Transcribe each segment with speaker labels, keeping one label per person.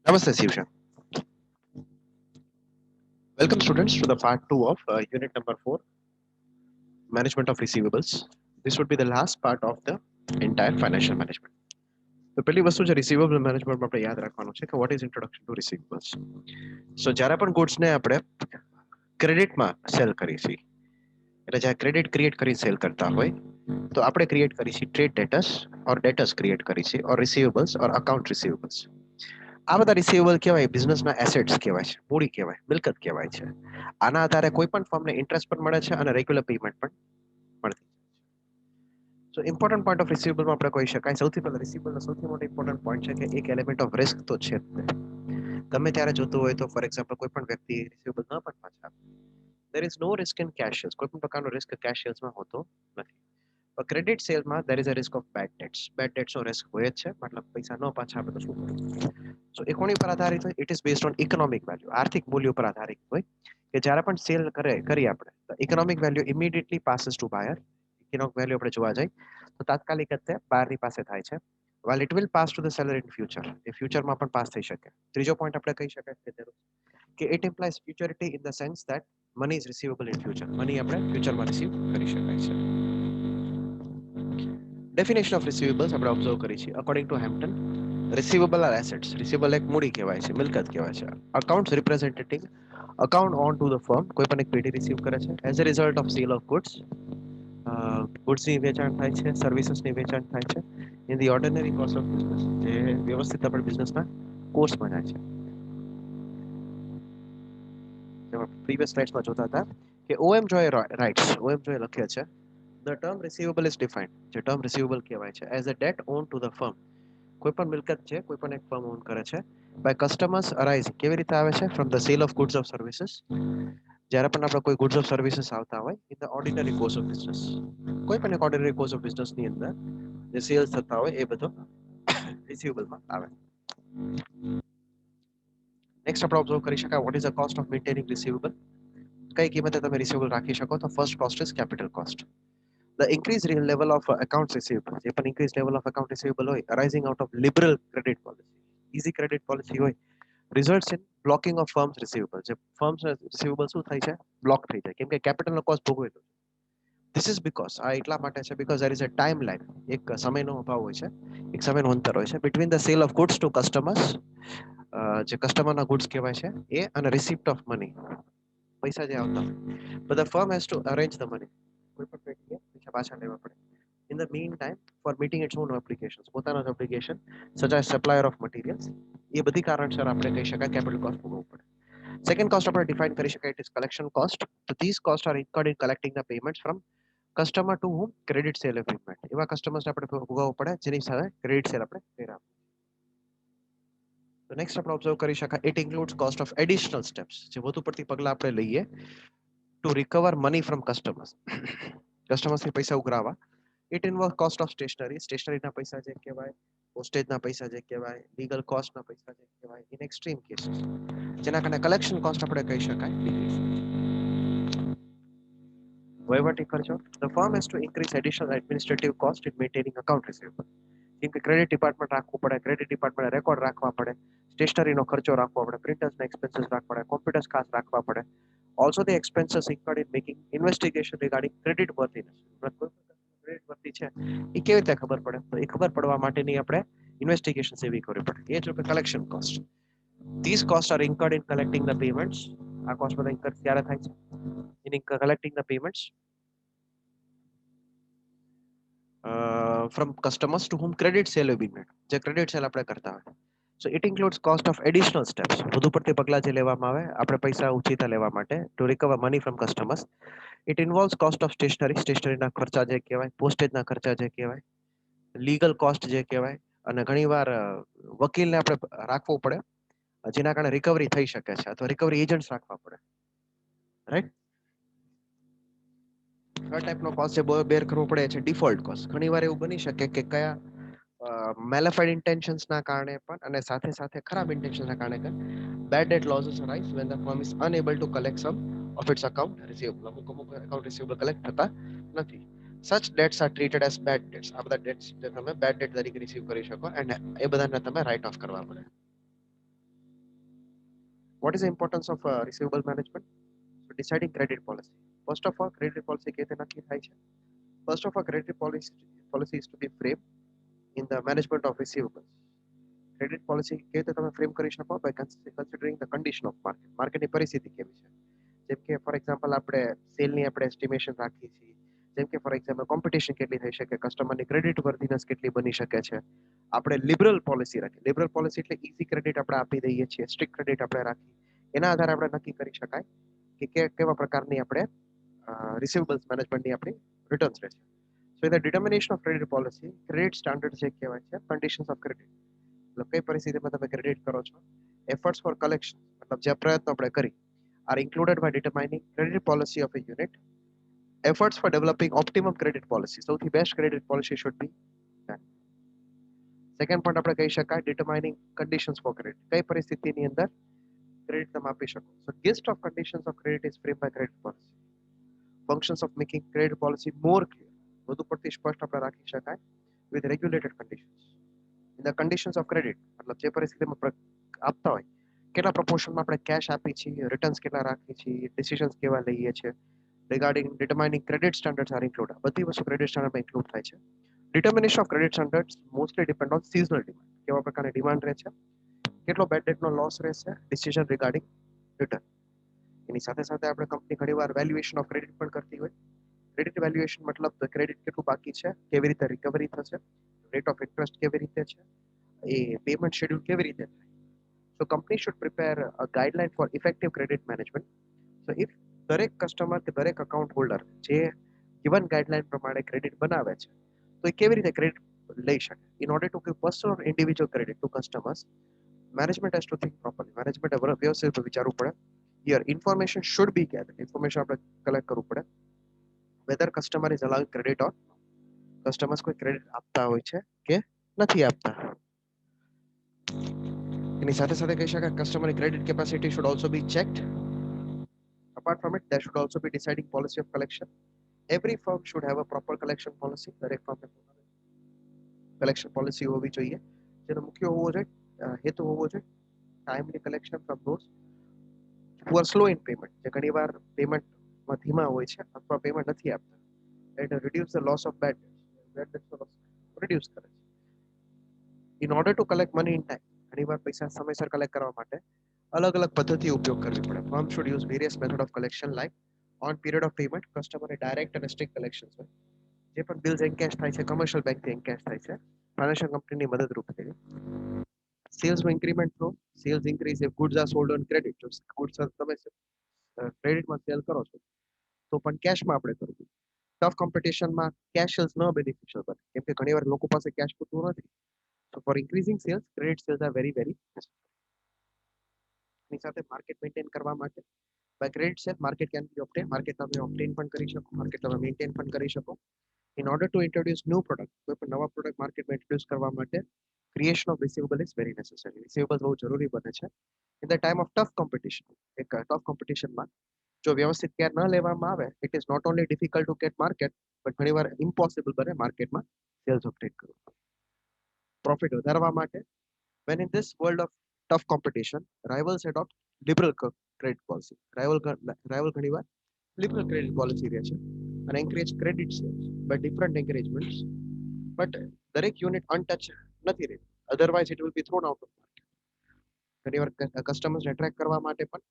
Speaker 1: Namaste, Sivsha. Welcome, students, to the part two of unit number four, management of receivables. This would be the last part of the entire financial management. તો પહેલી વસ્તુ જે receivable મેનેજમેન્ટમાં આપણે યાદ રાખવાનું છે કે what is introduction to receivables. સો જ્યારે પણ ગુડ્સને આપણે ક્રેડિટમાં સેલ કરીએ છીએ એટલે જ્યારે ક્રેડિટ ક્રિએટ કરી સેલ કરતા હોય તો આપણે ક્રિએટ કરી છીએ ટ્રેડ ડેટર્સ ઓર ડેટર્સ ક્રિએટ કરી છીએ ઓર રિસીવેબલ્સ ઓર અકાઉન્ટ રિસીવેબલ્સ. આ બધા રિસીવેબલ કહેવાય, બિઝનેસના એસેટ્સ કહેવાય છે, મૂડી કહેવાય, મિલકત કહેવાય છે. આના આધારે કોઈ પણ ફર્મને ઇન્ટરેસ્ટ પણ મળે છે અને રેગ્યુલર પેમેન્ટ પણ મળતી. સો ઇમ્પોર્ટન્ટ પોઈન્ટ ઓફ રિસીવેબલમાં આપણે કહી શકાય સૌથી પહેલા રિસીવેબલનો સૌથી મોટો ઇમ્પોર્ટન્ટ પોઈન્ટ છે કે એક એલિમેન્ટ ઓફ રિસ્ક તો છે જ તે. ગમે ત્યારે જોતું હોય તો ફોર એક્ઝામ્પલ કોઈ પણ વ્યક્તિ રિસીવેબલ ન પણ પાછા આપે, there is no risk in cashiers. કોઈ પણ પ્રકારનો રિસ્ક કેશિયર્સમાં હોતો નથી. પણ ક્રેડિટ સેલમાં there is a risk of bad debts. Bad ડેટ્સનો રિસ્ક હોય જ છે, મતલબ પૈસા ન પાછા આપે તો શું કરવું. સો એ કોની પર આધારિત હોય? It is based on economic value, આર્થિક મૂલ્ય પર આધારિત હોય કે જ્યારે પણ સેલ કરી આપણે તો economic value immediately passes to buyer. Economic value આપણે જોવા જઈએ તો તાત્કાલિક રીતે બાયરની પાસે થાય છે. while it will pass to the seller in future, એ ફ્યુચરમાં પણ પાસ થઈ શકે. ત્રીજો પોઈન્ટ આપણે કહી શકાય કે it implies futurity in the sense that money is receivable in future. Money આપણે ફ્યુચરમાં રિસીવ કરી શકાય છે. ડેફિનેશન ઓફ રિસીવેબલ્સ આપણે ઓબ્ઝર્વ કરી છે according to Hampton. Receivable are assets. Receivable એક મૂડી કહેવાય છે, મિલકત કહેવાય છે. Accounts representing account on to the firm, કોઈ પણ એક પેઢી રિસીવ કરે છે as a result of sale of goods. ગુડ્સની વેચાણ થાય છે, સર્વિસીસની વેચાણ થાય છે in the ordinary course of business, જે વ્યવસ્થિત આપણે બિઝનેસના કોર્સમાં જાય છે. જેમાં પ્રીવિયસ સ્લાઇડ્સમાં જોતા હતા કે ઓએમ જોએ રાઇટ્સ, ઓએમ જોએ લખ્યા છે the term receivable is defined. જે ટર્મ રિસીવેબલ કહેવાય છે as a date on to the firm, કોઈ પણ મિલકત છે કોઈ પણ એક ફર્મ ઓન કરે છે બાય કસ્ટમર્સ અરાઇઝ. કેવી રીતે આવે છે? From the cell of goods of services. જ્યારે પણ આપણે કોઈ ગુડ્સ ઓફ સર્વિસીસ આવતા હોય in the ordinary course of business, કોઈ પણ એક ઓર્ડિનરી કોર્સ ઓફ બિઝનેસની અંદર જે સેલ્સ થતા હોય એ બધો રિસીવેબલમાં આવે. નેક્સ્ટ આપણે ઓબ્ઝર્વ કરી શકાય what is the cost of maintaining receivable. કઈ કિંમતે તમે રિસીવેબલ રાખી શકો? તો first cost is capital cost. The increase level of account receivable, જે પણ increase level of account receivable હોય arising out of liberal credit policy, easy credit policy હોય, results in blocking of firms receivable. જે firms receivable શું થાય છે? Block થઈ જાય, કેમ કે કેપિટલનો કોસ્ટ ભોગવે તો. ધીસ ઇઝ બીકોઝ, આ એટલા માટે છે because there is a time lag, એક સમયનો અભાવ હોય છે, એક સમયનું અંતર હોય છે between the sale of goods to customers, જે કસ્ટમરના ગુડ્સ કહેવાય છે એ, અને રિસિપ્ટ ઓફ મની, પૈસા જે આવતા હોય. but the firm has to arrange the money. કોઈ પણ વ્યક્તિએ પૈસા પાછા લેવા પડે. in the meantime, for meeting its own obligations, પોતાના જ obligation such as supplier of materials, એ બધી કારણસર આપણે કહી શકાય કેપિટલ કોસ્ટ ભોગવવું પડે. સેકન્ડ કોસ્ટ આપણે ડિફાઇન કરી શકાય ઇટ ઇઝ કલેક્શન કોસ્ટ. તો these costs are incurred in collecting the payments from customer to whom credit sale agreement. એવા કસ્ટમર્સને આપણે ભોગવવું પડે જેની સાથે ક્રેડિટ સેલ આપણે કર્યા. તો નેક્સ્ટ આપણે ઓબ્ઝર્વ કરી શકાય it includes cost of additional steps, જે વધુ પડતી પગલા આપણે લઈએ to recover money from customers. કસ્ટમર્સથી પૈસા ઉઘરાવા. It involve cost of stationery, સ્ટેશનરીના પૈસા જે કહેવાય, પોસ્ટેજના પૈસા જે કહેવાય, લીગલ કોસ્ટના પૈસા જે કહેવાય ઇન એક્સ્ટ્રીમ કેસીસ, જેના કારણે કલેક્શન કોસ્ટ આપણે કહી શકાય ડિક્રીઝ. વહીવટી ખર્ચો. The firm has two increase additional administrative cost in maintaining account receivable. કેમ કે ક્રેડિટ ડિપાર્ટમેન્ટ રાખવું પડે, ક્રેડિટ ડિપાર્ટમેન્ટ રેકોર્ડ રાખવા પડે, સ્ટેશનરીનો ખર્ચો રાખવો પડે, પ્રિન્ટર્સના એક્સપેન્સીસ રાખવા પડે, કોમ્પ્યુટર્સ ખાસ રાખવા પડે. Also the expenses incurred in making investigation regarding credit worthiness. Credit worthy છે એ કેવી રીતે ખબર પડે? તો એ ખબર પડવા માટેની આપણે ઇન્વેસ્ટિગેશન એવી કરવી પડે. એ જ રૂપે collection cost. These costs are incurred in collecting the payments. આ કોસ્ટ બધા ઇન્કર ક્યારે થાય છે? In collecting the payments from customers to whom credit sale have been made. જે ક્રેડિટ સેલ આપણે કરતા હોય. So it includes cost of additional steps. વધુ પડતી પગલા જે લેવામાં આવે આપણે પૈસા ઉછીતા લેવા માટે to recover money from customers. It involves cost of stationery, સ્ટેશનરીના ખર્ચા જે કહેવાય, પોસ્ટેજના ખર્ચા જે કહેવાય, લીગલ કોસ્ટ જે કહેવાય, અને ઘણીવાર વકીલને આપણે રાખવું પડે જેના કારણે રિકવરી થઈ શકે છે, અથવા રિકવરી એજન્ટ્સ રાખવા પડે. રાઈટ. થર્ડ ટાઈપનો કોસ્ટ જે બેર કરવો પડે છે ડિફોલ્ટ કોસ્ટ. ઘણીવાર એવું બની શકે કે કયા મેલિફાઈડ ઇન્ટેન્શન્સના કારણે પણ અને સાથે સાથે ખરાબ ઇન્ટેન્શન્સના કારણે પણ bad debt losses arise when the firm is unable to collect some of its account receivable. અમુક account receivable collect થતા નથી. Such debts are treated as bad debts. આ બધા debts જે તમે બેડ ડેટ તરીકે રિસીવ કરી શકો અને એ બધાને તમે રાઇટ ઓફ કરવા પડે. What is the importance of receivable management? So deciding credit policy. First of all, credit policy કેવી રીતે નક્કી થાય છે? First of all, credit policy is to be framed in the management of receivables. Credit policy કેવી રીતે તમે frame કરી શકો? By considering the condition of market. માર્કેટની પરિસ્થિતિ કેવી છે? જેમ કે ફોર એક્ઝામ્પલ આપણે સેલની આપણે એસ્ટિમેશન રાખીએ છીએ. જેમ કે ફોર એક્ઝામ્પલ કોમ્પિટિશન કેટલી થઈ શકે, કસ્ટમરની ક્રેડિટ વર્ધીનેસ કેટલી બની શકે છે. આપણે લિબરલ પોલિસી રાખીએ. લિબરલ પોલિસી એટલે ઈઝી ક્રેડિટ આપણે આપી દઈએ છીએ, સ્ટ્રિક્ટ ક્રેડિટ આપણે રાખીએ. એના આધારે આપણે નક્કી કરી શકાય કે કેવા પ્રકારની આપણે રિસીવેબલ્સ મેનેજમેન્ટની આપણી રિટર્ન્સ રહેશે. સો in the determination of credit policy, credit standard જે કહેવાય છે, કન્ડિશન્સ ઓફ ક્રેડિટ. मतलब કઈ પરિસ્થિતિમાં તમે ક્રેડિટ કરો છો, એફર્ટ્સ ફોર કલેક્શન मतलब જે પ્રયત્નો આપણે કરી are included by determining credit policy of a unit. Efforts for developing optimum credit policy, સૌથી best credit policy should be that. Second point આપણે કહી શકાય determining conditions for credit, કઈ પરિસ્થિતિની અંદર ક્રેડિટ તમે આપી શકો. So list of conditions of credit is framed by credit policy. Functions of making credit policy more clear, વધુ પડતી સ્પષ્ટ આપણે રાખી શકાય with regulated conditions. In the conditions of credit मतलब જે પરિસ્થિતિમાં આપતા હોય કેટલા પ્રપોર્શનમાં આપણે કેશ આપી છીએ, રિટર્ન્સ કેટલા રાખીએ છીએ, ડિસિઝન્સ કેવા લઈએ છીએ. Regarding determining credit standards are include, બધી વસ્તુ ક્રેડિટ સ્ટાન્ડર્ડમાં ઇન્ક્લુડ થાય છે. Determination of credit standards mostly depend on seasonal demand, કેવા પ્રકારની ડિમાન્ડ રહે છે, કેટલો બેડ ડેટનો લોસ રહેશે, ડિસિઝન રિગાર્ડિંગ રિટર્ન. એની સાથે સાથે આપણે કંપની ઘણીવાર વેલ્યુએશન ઓફ ક્રેડિટ પણ કરતી હોય. ક્રેડિટ વેલ્યુએશન મતલબ ક્રેડિટ કેટલું બાકી છે, કેવી રીતે રિકવરી થશે, રેટ ઓફ ઇન્ટરેસ્ટ કેવી રીતે છે, એ પેમેન્ટ શેડ્યુલ કેવી રીતે થાય. So company should prepare a guideline for effective credit management. So if દરેક કસ્ટમર કે દરેક અકાઉન્ટ હોલ્ડર જે given guideline પ્રમાણે ક્રેડિટ બનાવે છે તો એ કેવી રીતે ક્રેડિટ લઈ શકે. In order to give personal or individual credit to customers, management has to think properly. Management વ્યવસ્થિત વિચારવું પડે. Here information should be gathered. Information આપણે કલેક્ટ કરવું પડે. Whether customer is allowing credit or customers કોઈ credit આપતા હોય છે કે નથી આપતા. એની સાથે સાથે કહી શકાય customer credit capacity should also be checked. Apart from it, there should also be deciding policy of collection. Every firm should have a proper collection policy. દરેક ફર્મને collection policy હોવી જોઈએ, જેનો મુખ્ય હોવો જોઈએ, હેતુ હોવો જોઈએ timely collection from those who are slow in payment, જે ઘણીવાર પેમેન્ટમાં ધીમા હોય છે અથવા પેમેન્ટ નથી આપતા. It reduce the loss of bad debts, reduce કરે છે. In order to collect money in time, ઘણીવાર પૈસા સમયસર કલેક્ટ કરવા માટે अलग अलग पद्धति उपयोग करवी पड़े. Firm should use various method of collection like on period of payment, customer direct and strict collections હોય. જે પણ બિલ્સ એન્કેશ થાય છે કમર્શિયલ બેંક થી એન્કેશ થાય છે, ફાઇનાન્શિયલ કંપનીની મદદરૂપ થઈ. સેલ્સ માં increment through, sales increase if goods are sold on credit. જો goods તમે ક્રેડિટમાં સેલ કરો છો તો પણ કેશમાં આપણે કરવું. ટફ કોમ્પિટિશનમાં કેશ સેલ્સ ન બેનિફિશિયલ બને, કેમ કે ઘણીવાર લોકો પાસે કેશ પૂરતું નથી. So for increasing sales, credit sales are very necessary. ની સાથે માર્કેટ મેન્ટેન કરવા માટે by credit sale market can be obtained, market તમે obtain પણ કરી શકો, માર્કેટ તમે મેન્ટેન પણ કરી શકો. In order to introduce new product, કોઈ પણ નવા પ્રોડક્ટ માર્કેટમાં ઇન્ટ્રોડ્યુસ કરવા માટે creation of receivable is very necessary. Receivables બહુ જરૂરી બને છે. In the time of tough competition, એક tough competitionમાં જો વ્યવસ્થિત કેર ન લેવામાં આવે, it is not only difficult to get market, but ઘણીવાર impossible બને માર્કેટમાં સેલ્સ obtain કરવું. પ્રોફિટ વધારવા માટે when in this world of tough competition, rivals adopt liberal credit policy. Rival ઘણીવાર liberal credit policy રહે છે અને encourage credit sales by different encouragements, but દરેક યુનિટ અનટચ નથી રહેતી, otherwise it will be thrown out of market. ઘણીવાર કસ્ટમર્સને attract કરવા માટે પણ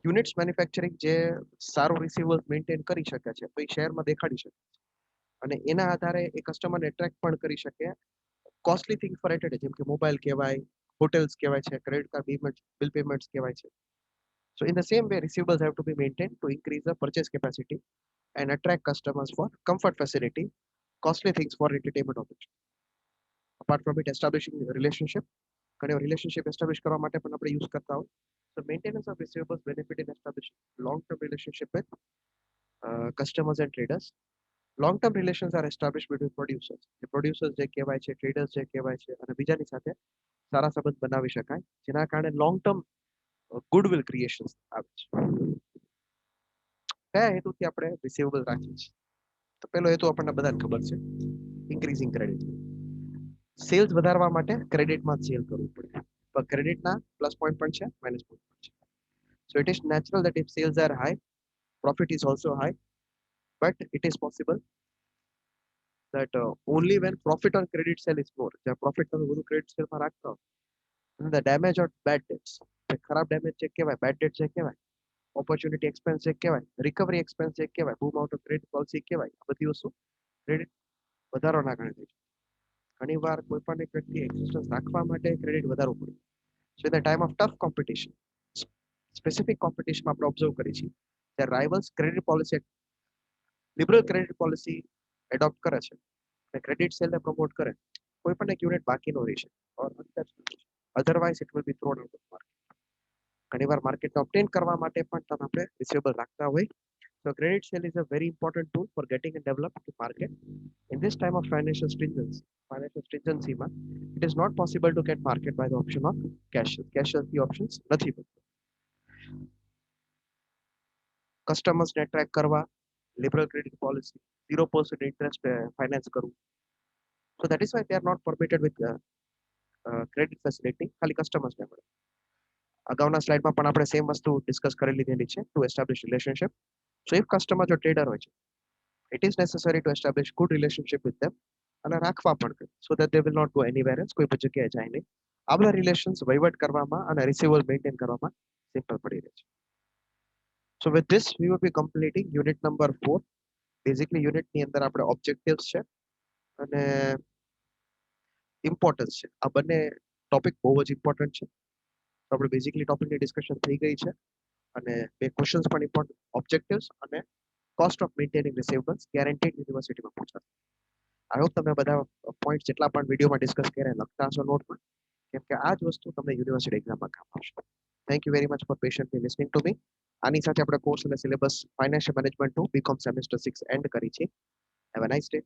Speaker 1: યુનિટ્સ મેન્યુફેક્ચરિંગ જે સારું રિસીવેબલ મેન્ટેન કરી શકે છે તો એ શહેરમાં દેખાડી શકે છે અને એના આધારે એ કસ્ટમરને એટ્રેક્ટ પણ કરી શકે. કોસ્ટલી થિંગ ફોર એટ જેમ કે મોબાઈલ કહેવાય, હોટેલ્સ કહેવાય છે, ક્રેડિટ કાર્ડ બિલ પેમેન્ટ્સ કહેવાય છે. So in the same way, receivables have to be maintained to increase the purchase capacity and attract customers for comfort facility, costly things for entertainment opportunity. Apart from it, establishing relationship, ઘણી relationship establish કરવા માટે પણ આપણે use કરતા હોય. So maintenance of receivables benefit in establishing long-term relationship with customers and traders. Long-term relations are established between producers. The producers જે કહેવાય છે, traders જે કહેવાય છે અને બીજાની સાથે સારા સંબંધ બનાવી શકાય, જેના કારણે long-term goodwill creations આવે છે. કયા હેતુથી આપણે રિસીવેબલ રાખીએ છીએ? તો પહેલો હેતુ આપણને બધાને ખબર છે, ઇન્ક્રીઝિંગ ક્રેડિટ. સેલ્સ વધારવા માટે ક્રેડિટમાં સેલ કરવું પડે, પણ ક્રેડિટના પ્લસ પોઈન્ટ પણ છે, minus point. So it is natural that if sales are high, profit is also high, but it is possible that only when profit on credit sale is more, જ્યાં profit તમે બધું credit sale માં રાખતા હો, and the damage or bad debts, the ખરાબ damage check કહેવાય, bad debt check કહેવાય, opportunity expense check કહેવાય, recovery expense check કહેવાય, boom out of credit policy કહેવાય. આ બધી વસ્તુ ક્રેડિટ વધારો ના ગણે છે. ઘણી વાર કોઈ પણ એક વ્યક્તિ એક્ઝિસ્ટન્સ રાખવા માટે ક્રેડિટ વધારવું પડે. So in the time of tough competition, specific competition માં આપણે ઓબ્ઝર્વ કરી છે, the rivals credit policy, liberal credit policy adopt કરે છે અને ક્રેડિટ સેલને પ્રમોટ કરે, કોઈ પણ એક યુનિટ બાકી ન રહી શકે, or otherwise it will be thrown out of market. ઘણીવાર માર્કેટને ઓબ્ટેન કરવા માટે પણ તમે આપણે રિસીવેબલ રાખતા હોય. So credit sale is a very important tool for getting and develop the market. In this time of financial stringency માં, it is not possible to get market by the option of cash. Cash the options નથી. Customers ને attract કરવા, liberal credit policy, 0% interest finance કરવું. So that is why they are not permitted with credit facility, ખાલી customers ને મળે. અગાઉના સ્લાઇડમાં પણ આપણે સેમ વસ્તુ ડિસ્કસ કરી લીધેલી છે, to establish relationship. So if customer જો trader હોય છે, it is necessary to establish good relationship with them અને રાખવા પણ જોઈએ, so that they will not go anywhere else, કોઈ પણ જગ્યાએ જાય નહીં. આ બધા રિલેશન્સ વહીવટ કરવામાં અને રિસીવેબલ મેન્ટેન કરવામાં સિમ્પલ પડી રહે છે. So with this we will be completing unit number 4. Basically unit ની અંદર આપણે objectives છે અને ઇમ્પોર્ટન્સ છે, આ બંને ટોપિક બહુ જ ઇમ્પોર્ટન્ટ છે. તો આપણે બેઝિકલી ટોપિકની ડિસ્કશન થઈ ગઈ છે અને બે ક્વેશ્ચન્સ પણ ઇમ્પોર્ટન્ટ, ઓબ્જેક્ટિવ્સ અને cost of maintaining receivables guaranteed યુનિવર્સિટીમાં પૂછાતા. આઈ હોપ તમે બધા પોઈન્ટ જેટલા પણ વિડીયોમાં ડિસ્કસ કર્યા લખતા હશો નોટમાં, કેમ કે આ જ વસ્તુ તમને યુનિવર્સિટી એક્ઝામમાં કામ આવશે. Thank you very much for patiently listening to me. આની સાથે આપણે કોર્સ અને syllabus financial management 2 BCom semester 6 end કરી છે. Have a nice day.